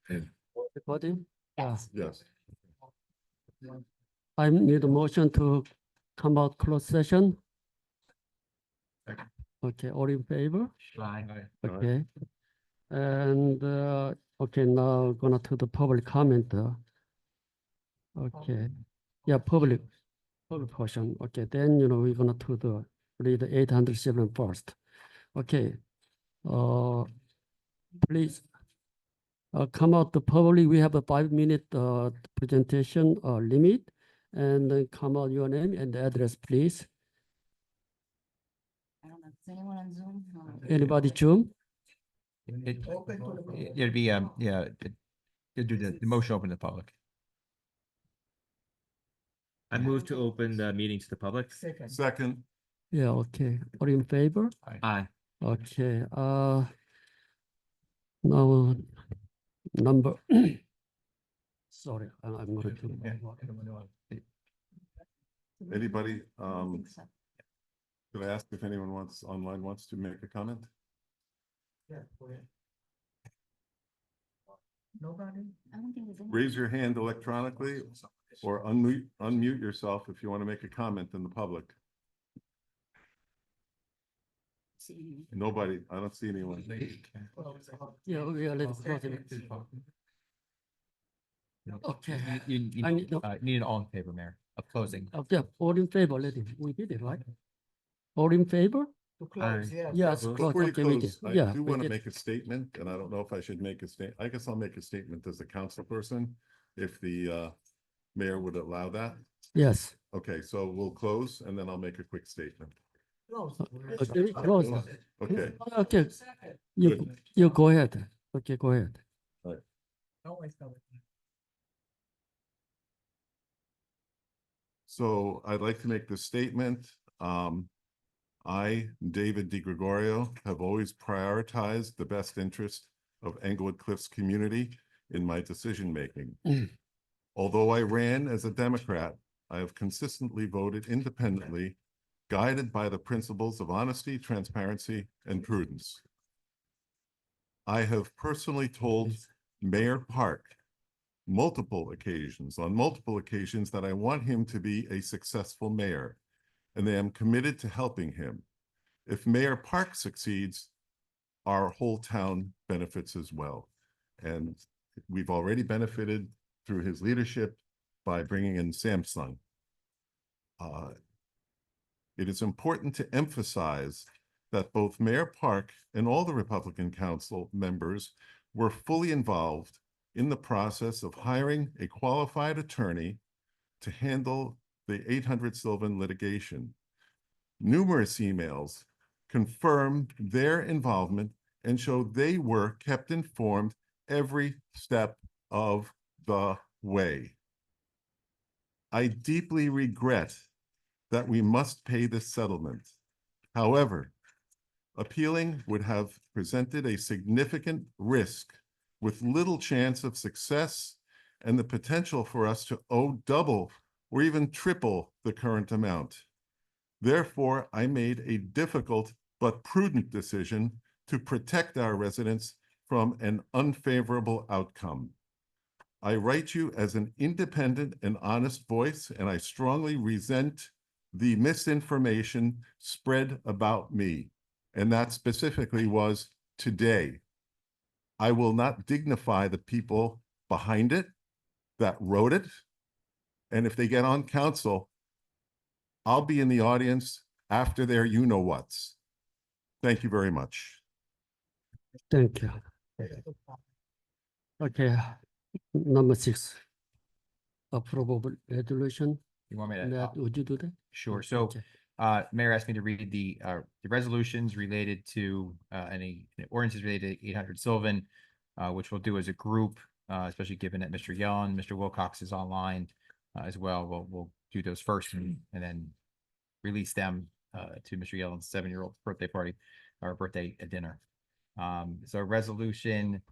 Recording? Yeah. Yes. I need a motion to come out closed session. Okay, all in favor? Aye. Okay. And, okay, now gonna to the public comment. Okay, yeah, public portion. Okay, then, we're gonna to the, read the 807 first. Okay, please, come out the public. We have a 5-minute presentation limit, and then come out your name and address, please. I don't know, is anyone on Zoom? No. Anybody Zoom? It'd be, yeah, it'd do the motion open to the public. I move to open the meeting to the public. Second, Yeah, okay. All in favor? Aye. Okay, now, number, sorry, I'm gonna do. anybody, I think so. could I ask if anyone online wants to make a comment? Nobody? I don't think there's any. Raise your hand electronically or unmute yourself if you want to make a comment in the public. See. Nobody, I don't see anyone. Yeah, we are let's close it. Okay. You I need, need an all in favor, Mayor, of closing. okay, all in favor, we did it, right? All in favor? Yes, close, Before you okay, we did, close, I yeah. do we want to did. make a statement, and I don't know if I should make a I guess I'll make a statement as a council person, if the mayor would allow that. Yes. Okay, so we'll close and then I'll make a quick statement. Okay, close. Okay, Okay, you go ahead. Okay, go ahead. so I'd like to make this statement. I, David DiGregorio, have always prioritized the best interest of Englewood Cliffs community in my decision-making. Although I ran as a Democrat, I have consistently voted independently, guided by the principles of honesty, transparency, and prudence. I have personally told Mayor Park on multiple occasions, that I want him to be a successful mayor, and I am committed to helping him. If Mayor Park succeeds, our whole town benefits as well. And we've already benefited through his leadership by bringing in Samsung. It is important to emphasize that both Mayor Park and all the Republican Council members were fully involved in the process of hiring a qualified attorney to handle the 800 Sylvan litigation. Numerous emails confirm their involvement and show they were kept informed every step of the way. I deeply regret that we must pay this settlement. However, appealing would have presented a significant risk with little chance of success and the potential for us to owe double or even triple the current amount. Therefore, I made a difficult but prudent decision to protect our residents from an unfavorable outcome. I write you as an independent and honest voice, and I strongly resent the misinformation spread about me. And that specifically was today. I will not dignify the people behind it that wrote it. And if they get on council, I'll be in the audience after their you-know-whats. Thank you very much. Thank you. Okay, number 6. Approval resolution. You want me to? That, would you do that? Sure. So, Okay. Mayor asked me to read the resolutions related to any ordinances related to 800 Sylvan, which we'll do as a group, especially given that Mr. Yellen, Mr. Wilcox is online as well. We'll do those first and then release them to Mr. Yellen's 7-year-old birthday party or birthday dinner. So resolution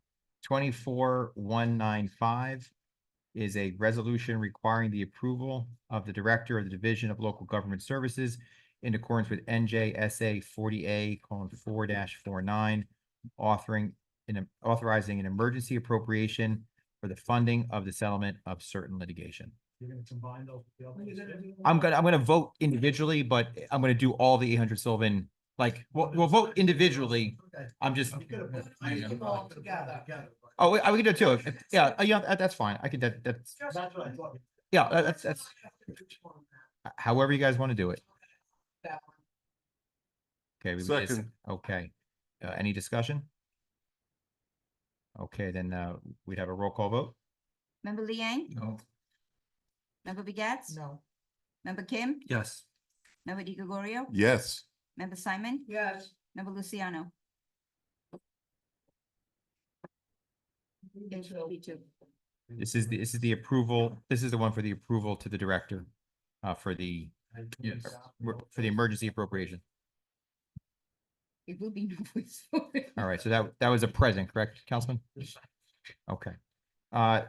24195 is a resolution requiring the approval of the Director of the Division of Local Government Services in accordance with NJSA 40A:4-49, authoring authorizing an emergency appropriation for the funding of the settlement of certain litigation. I'm gonna vote individually, but I'm gonna do all the 800 Sylvan, like, we'll vote individually. I'm just. Oh, we can do it too. Yeah, yeah, that's fine. I can, that's, yeah, that's, however you guys want to do it. Okay. Second. Okay. Any discussion? Okay, then, we'd have a roll call vote. Member Liang? No. Member Begets? No. Member Kim? Yes. Member Di Gregorio? Yes. Member Simon? Yes. Member Luciano? This is the approval. This is the one for the approval to the director, for the emergency appropriation. It will be no voice. All right, so that was a present, correct, Councilman? Okay. All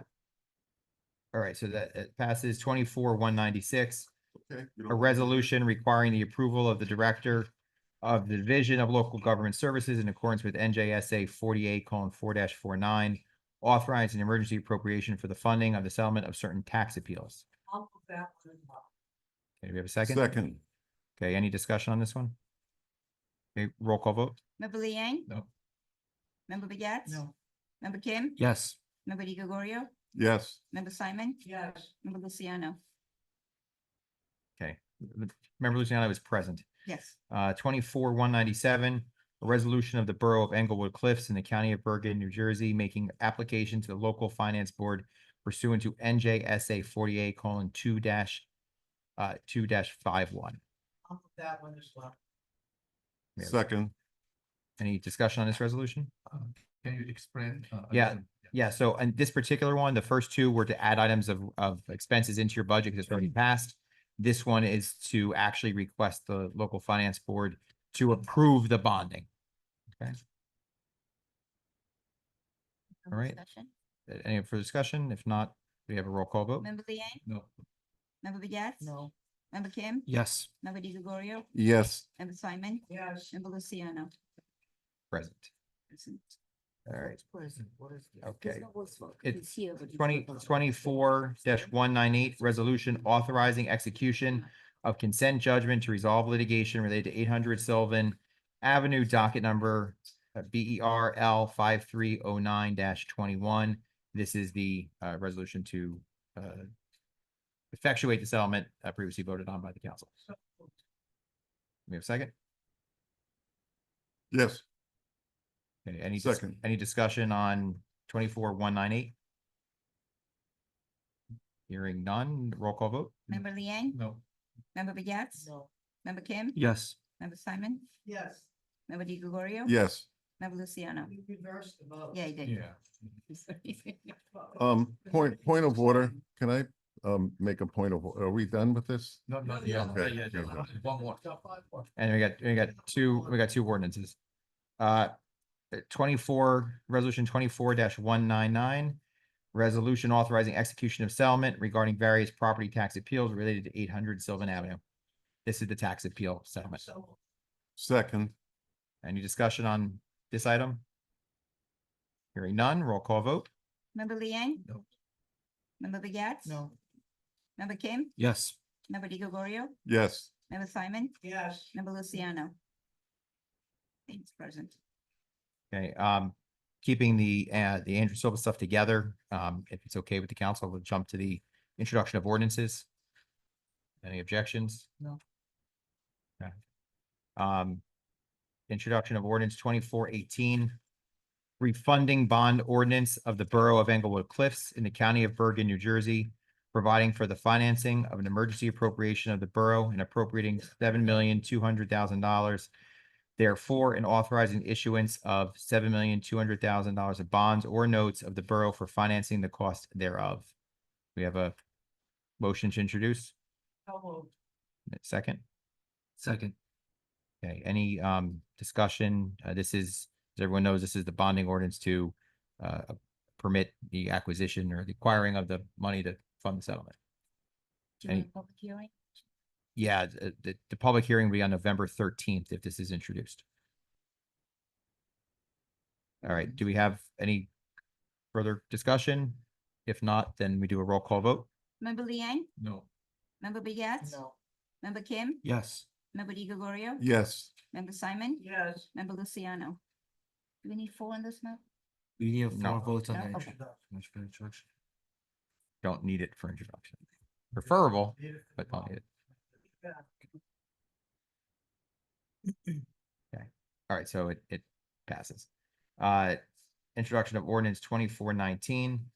right, so that it passes 24-196. Okay. A resolution requiring the approval of the director of the Division of Local Government Services in accordance with NJSA 48:4-49, authorizing an emergency appropriation for the funding of the settlement of certain tax appeals. Okay, do we have a second? Second. Okay, any discussion on this one? Okay, roll call vote. Member Liang? No. Member Begets? No. Member Kim? Yes. Member Di Gregorio? Yes. Member Simon? Yes. Member Luciano? Okay, Member Luciano is present. Yes. 24-197, a resolution of the Borough of Englewood Cliffs in the County of Bergen, New Jersey, making application to the local finance board pursuant to NJSA 48:2-51. Yeah. Second. Any discussion on this resolution? Can you explain? Yeah. Yeah, so in this particular one, the first two were to add items of expenses into your budget because it's already passed. This one is to actually request the local finance board to approve the bonding. Okay, All right. Discussion? any further discussion? If not, we have a roll call vote. Member Liang? No. Member Begets? No. Member Kim? Yes. Member Di Gregorio? Yes. Member Simon? Yes. Member Luciano? Present. All right. Okay. It's here. but 24-198, resolution authorizing execution of consent judgment to resolve litigation related to 800 Sylvan Avenue, docket number BERL 5309-21. This is the resolution to effectuate the settlement previously voted on by the council. We have a second? Yes. Okay, any Second. any discussion on 24-198? Hearing none, roll call vote. Member Liang? No. Member Begets? No. Member Kim? Yes. Member Simon? Yes. Member Di Gregorio? Yes. Member Luciano? Yeah, he did. Yeah. Point of order. Can I make a point of, are we done with this? Not yet. Okay, good. One more. And we got two ordinances. 24-199, resolution authorizing execution of settlement regarding various property tax appeals related to 800 Sylvan Avenue. This is the tax appeal settlement. Second. Any discussion on this item? Hearing none, roll call vote. Member Liang? No. Member Begets? No. Member Kim? Yes. Member Di Gregorio? Yes. Member Simon? Yes. Member Luciano? Thanks, present. Okay, keeping the Andrew Silva stuff together, if it's okay with the council, we'll jump to the introduction of ordinances. Any objections? No. Okay. Introduction of ordinance 24-18, refunding bond ordinance of the Borough of Englewood Cliffs in the County of Bergen, New Jersey, providing for the financing of an emergency appropriation of the borough and appropriating $7,200,000. Therefore, and authorizing issuance of $7,200,000 of bonds or notes of the borough for financing the cost thereof. We have a motion to introduce. Second. Second. Okay, any discussion? This is, as everyone knows, this is the bonding ordinance to permit the acquisition or the acquiring of the money to fund the settlement. Do you want a public hearing? Yeah, the public hearing will be on November 13th if this is introduced. All right, do we have any further discussion? If not, then we do a roll call vote. Member Liang, No. member Begets, member Kim, Yes. member Di Gregorio, Yes, member Simon, Yes. member Luciano. Do we need 4 on this now? We need No. 4 votes on No? the Okay. introduction. Don't need it for introduction. Preferable, but don't need it. Okay, all right, so it passes. Introduction of ordinance 2419,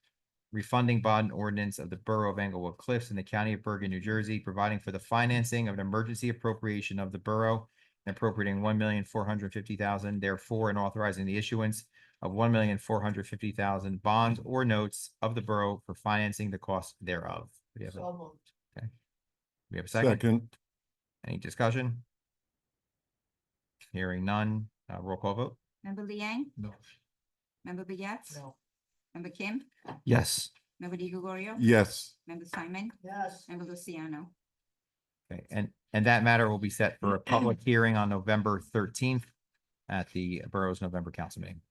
refunding bond ordinance of the Borough of Englewood Cliffs in the County of Bergen, New Jersey, providing for the financing of an emergency appropriation of the borough and appropriating $1,450,000, therefore, and authorizing the issuance of $1,450,000 bonds or notes of the borough for financing the cost thereof. We have a second. second, Any discussion? Hearing none, roll call vote. Member Liang, No. member Begets, member Kim, Yes. member Di Gregorio, yes, member Simon, member Luciano. Okay, and that matter will be set for a public hearing on November 13th at the borough's November council meeting.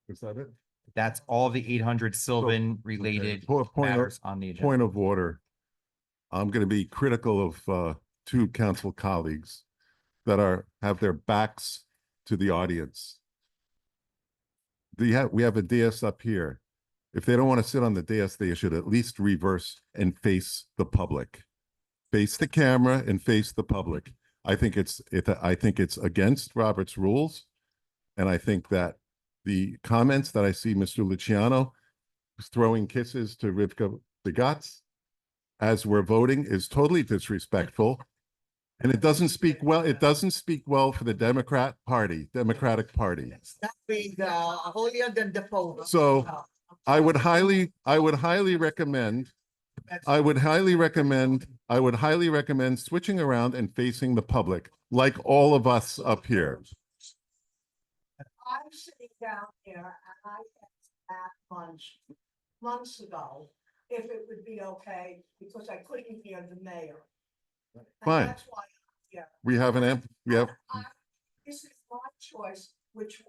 is that it? That's all the 800 Sylvan related Point of- matters on the agenda. Point of order. I'm going to be critical of two council colleagues that have their backs to the audience. We have a dais up here. If they don't want to sit on the dais, they should at least reverse and face the public. Face the camera and face the public. I think it's against Robert's rules. And I think that the comments that I see Mr. Luciano throwing kisses to Rivka Begats as we're voting is totally disrespectful. And it doesn't speak well for the Democratic Party. Not being holier than the Pope. So I would highly recommend switching around and facing the public, like all of us up here. I'm sitting down here and I asked months ago if it would be okay because I couldn't hear the mayor. And Fine. that's why I'm here. We have This is my choice, which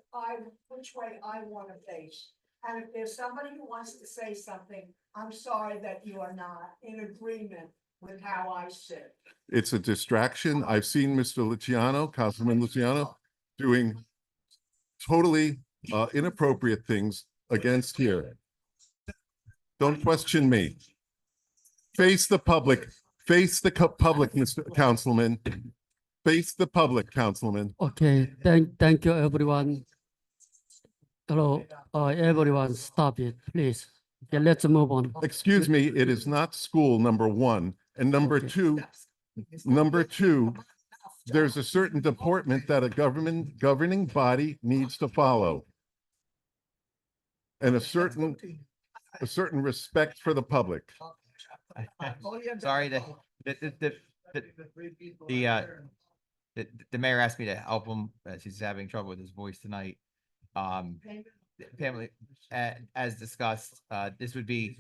way I want to face. And if there's somebody who wants to say something, I'm sorry that you are not in agreement with how I sit. it's a distraction. I've seen Mr. Luciano, Councilman Luciano, doing totally inappropriate things against here. Don't question me. Face the public. Face the public, Mr. Councilman. Face the public, Councilman. Okay, thank you, everyone. Hello, everyone, stop it, please. Okay, let's move on. Excuse me, it is not school, number one. And number Okay. two, there's a certain deportment that a governing body needs to follow. And a certain respect for the public. Sorry, the mayor asked me to help him, as he's having trouble with his voice tonight. Family, as discussed, this would be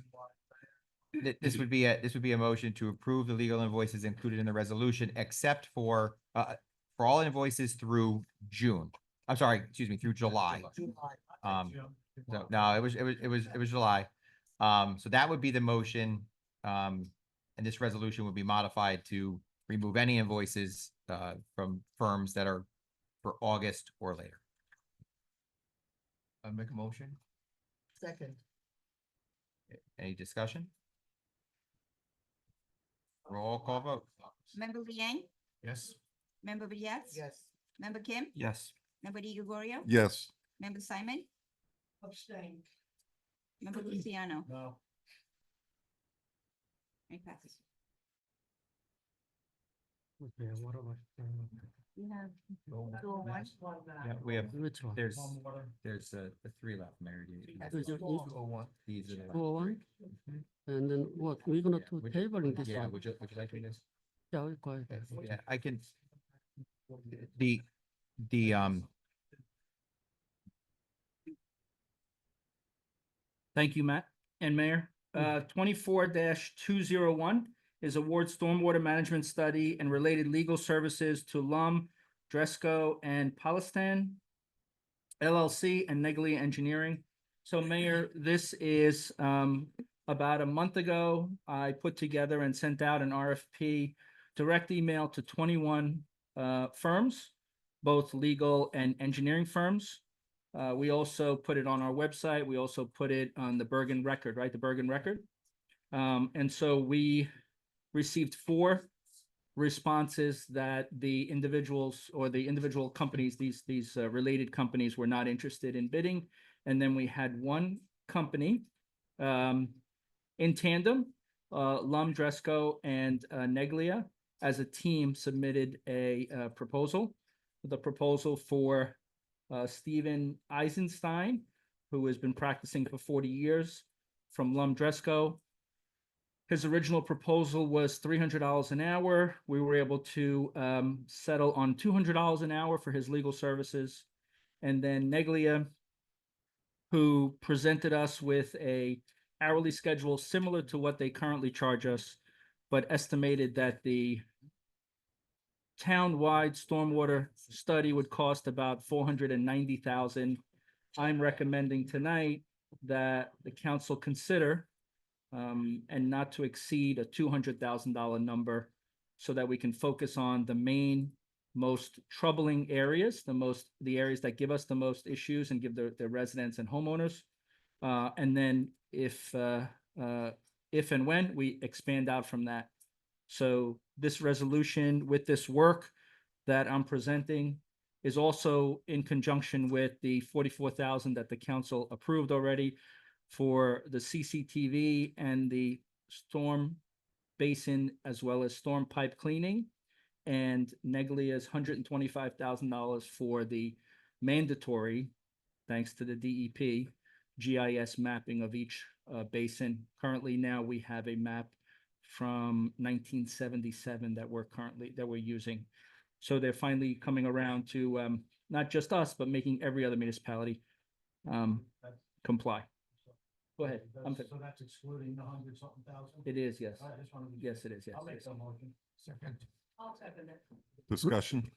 a motion to approve the legal invoices included in the resolution, except for all invoices through June. I'm sorry, excuse me, through July. So, no, it was July. So that would be the motion. And this resolution would be modified to remove any invoices from firms that are for August or later. I make a motion. Second. Any discussion? Roll call vote. Member Liang, Yes. member Begets, Yes. member Kim, Yes. member Di Gregorio, Yes, member Simon, Abstain. member Luciano. No. It passes. Okay, what about, You have One Yeah, now. we have, which one? there's the three left, Mayor. There's a- These are the. 201? And then what, we're gonna Yeah, do would you- tabling this Yeah, one? would you like to read this? Yeah, go ahead. Yeah, I can. The. Thank you, Matt and Mayor. 24-201 is award stormwater management study and related legal services to Lum, Dresco, and Polistan LLC and Neglia Engineering. So Mayor, this is about a month ago, I put together and sent out an RFP direct email to 21 firms, both legal and engineering firms. We also put it on our website. We also put it on the Bergen Record, right? The Bergen Record. And so we received 4 responses that the individuals or the individual companies, these related companies were not interested in bidding. And then we had one company in tandem, Lum, Dresco, and Neglia as a team submitted a proposal. The proposal for Stephen Eisenstein, who has been practicing for 40 years from Lum Dresco. His original proposal was $300 an hour. We were able to settle on $200 an hour for his legal services. And then Neglia, who presented us with a hourly schedule similar to what they currently charge us, but estimated that the town-wide stormwater study would cost about $490,000. I'm recommending tonight that the council consider and not to exceed a $200,000 number so that we can focus on the main, most troubling areas, the areas that give us the most issues and give the residents and homeowners. And then if and when we expand out from that. So this resolution with this work that I'm presenting is also in conjunction with the 44,000 that the council approved already for the CCTV and the storm basin as well as storm pipe cleaning, and Neglia's $125,000 for the mandatory, thanks to the DEP, GIS mapping of each basin. Currently now we have a map from 1977 that we're using. So they're finally coming around to not just us, but making every other municipality comply. Go ahead. So that's excluding the 100-something thousand? It is, yes. I just wanted to. Yes, it is, yes. I'll make yes. some motion. Second. I'll second it. Discussion?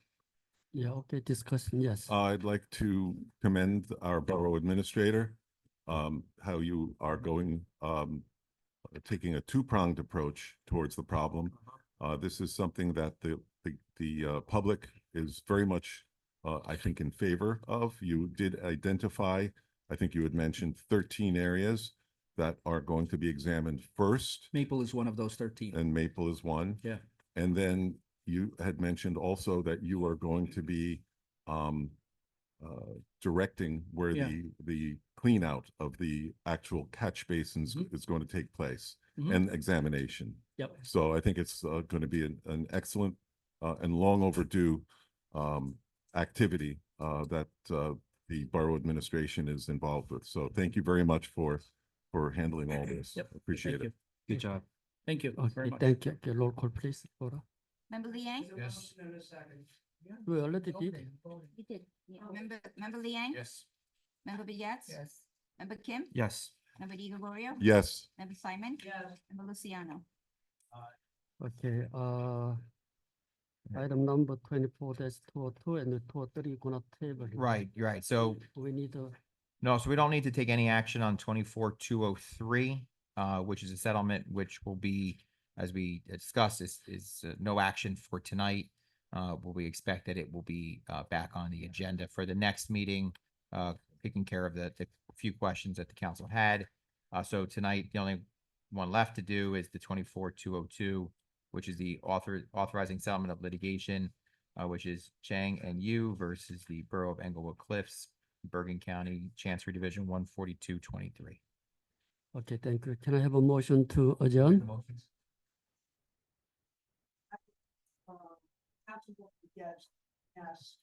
Yeah, okay, discussion, yes. I'd like to commend our borough administrator, how you are going, taking a two-pronged approach towards the problem. This is something that the public is very much, I think, in favor of. You did identify, I think you had mentioned 13 areas that are going to be examined first, Maple is one of those 13. and Maple is one. Yeah. And then you had mentioned also that you are going to be directing where Yeah. the clean out of the actual catch basins Mhm. is going to take place Mhm. and examination. Yep. So I think it's going to be an excellent and long overdue activity that the borough administration is involved with. So thank you very much for handling all this. Yep. Appreciate Thank it. you. Good job. Thank you very Okay, much. thank you. Okay, roll call, please, Laura. Member Liang? Yes. We already did. You did. Yeah. Member Liang? Yes. Member Begetz? Yes. Member Kim? Yes. Member Di Gregorio? Yes. Member Simon? Yes. Member Luciano? Okay, item number 24-202 and the 203 gonna table. it. Right, you're right. So We need to, no, so we don't need to take any action on 24-203, which is a settlement, which will be, as we discussed, is no action for tonight. But we expect that it will be back on the agenda for the next meeting, taking care of the few questions that the council had. So tonight, the only one left to do is the 24-202, which is the authorizing settlement of litigation, which is Chang and Yu versus the Borough of Englewood Cliffs, Bergen County Chancery Division 14223. okay, thank you. Can I have a motion to adjourn? Councilwoman Yes, asked,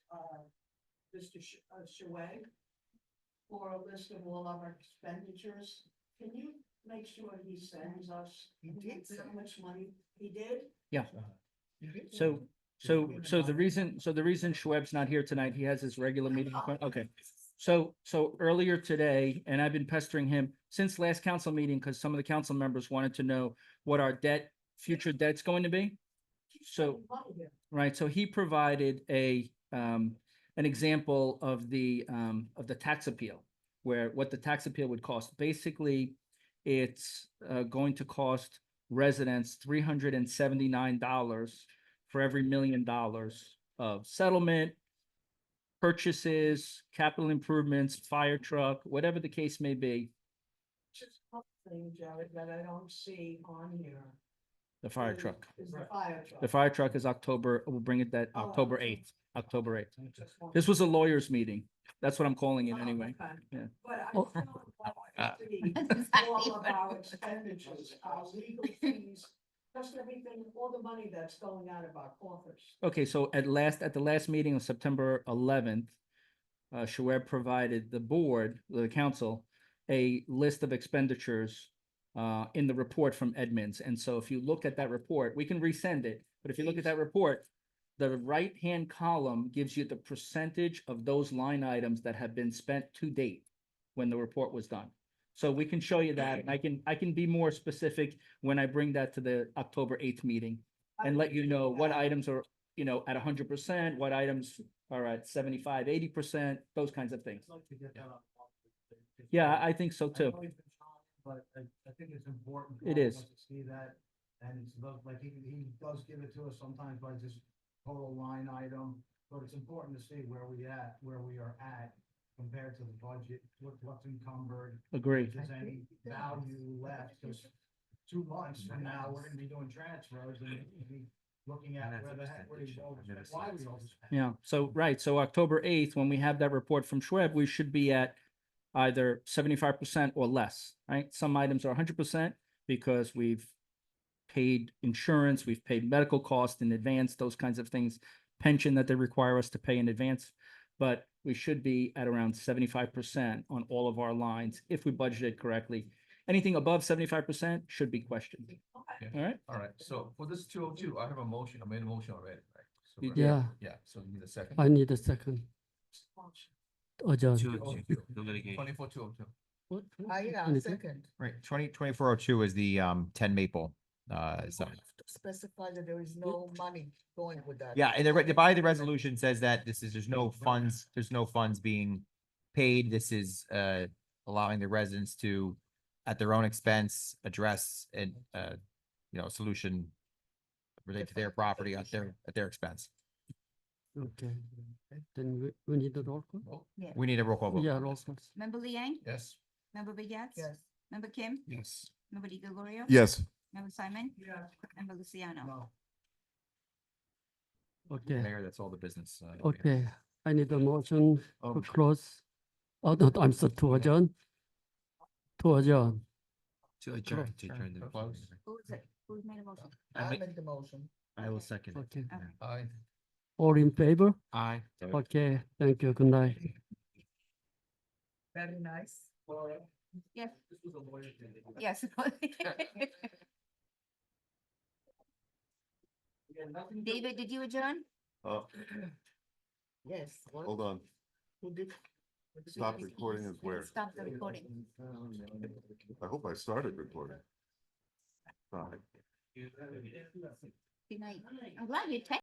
Mr. Shue for a list of all of our expenditures. Can you make sure he sends us how much money he did? Yeah. So the reason Schweb's not here tonight, he has his regular meeting. Okay. So earlier today, and I've been pestering him since last council meeting, because some of the council members wanted to know what our future debt's going to be. So, right, so he provided a an example of the tax appeal, where what the tax appeal would cost. Basically, it's going to cost residents $379 for every $1 million of settlement, purchases, capital improvements, fire truck, whatever the case may be, Just one thing, Jared, that I don't see on here. the fire is- truck. Is the fire truck. The fire truck is October, we'll bring it that Oh, October okay. 8th, October 8th. Just one- This was a lawyer's meeting. That's what I'm calling it Oh, anyway. okay. Yeah. But I Oh. still want to see That's exactly all of what I our was expenditures, our legal fees, just everything, all the money that's going out of our coffers. Okay, so at the last meeting on September 11th, Shoaib provided the board, the council, a list of expenditures in the report from Edmunds. And so if you look at that report, we can resend it, but if you look at that report, the right-hand column gives you the percentage of those line items that have been spent to date when the report was done. So we can show you that, and I can be more specific when I bring that to the October 8th meeting and let you know what items are, at 100%, what items are at 75, 80%, those kinds of things. I'd like to get that on. Yeah, I think so I too. know he's been trying, But I think it's important. for It all of is. us To see that, and it's like he does give it to us sometimes by just total line item, but it's important to see where we are at compared to the budget, what's encumbered. Agree. If there's any value left, because 2 months from now, we're gonna be doing transfers and be looking at where the heck, where we overspent, why we overspent. Yeah, so, right, so October 8th, when we have that report from Schweb, we should be at either 75% or less, right? Some items are 100% because we've paid insurance, we've paid medical costs in advance, those kinds of things, pension that they require us to pay in advance. But we should be at around 75% on all of our lines if we budgeted correctly. Anything above 75% should be questioned. Okay. All right? All right, so for this 202, I have a motion, I made a motion already, right? So You we're- did. Yeah, Yeah, so you need a second. I need a second. Adjourn. 24, 202. What? Yeah, Anything? second. Right, 2402 is the 10 Maple. So, Specify that there is no money going with that. yeah, and the body of the resolution says that there's no funds being paid. This is allowing the residents to, at their own expense, address and solution related to their property at their expense. Okay, then we need a roll call? We need a roll call vote. Yeah, roll call. Member Liang, Yes. member Begets. Yes. Member Kim, Yes. member Di Gregorio. Yes. Member Simon, Yeah. member Luciano. No. Okay, Mayor, that's all the business. we have. okay, I need a motion to Um, close. Oh, no, I'm sorry, to adjourn. To adjourn. To adjourn, to close. Who is it? Who made a motion? I make the motion. I will second Okay, Aye. all in favor? Aye. Okay, thank you, good night. Very nice. Yes. This was a lawyer thing. Yes. David, did you adjourn? Yes. what- Hold on. who did- Stop recording is where? Stop the recording. I hope I started recording. Sorry. Good night. I'm glad you texted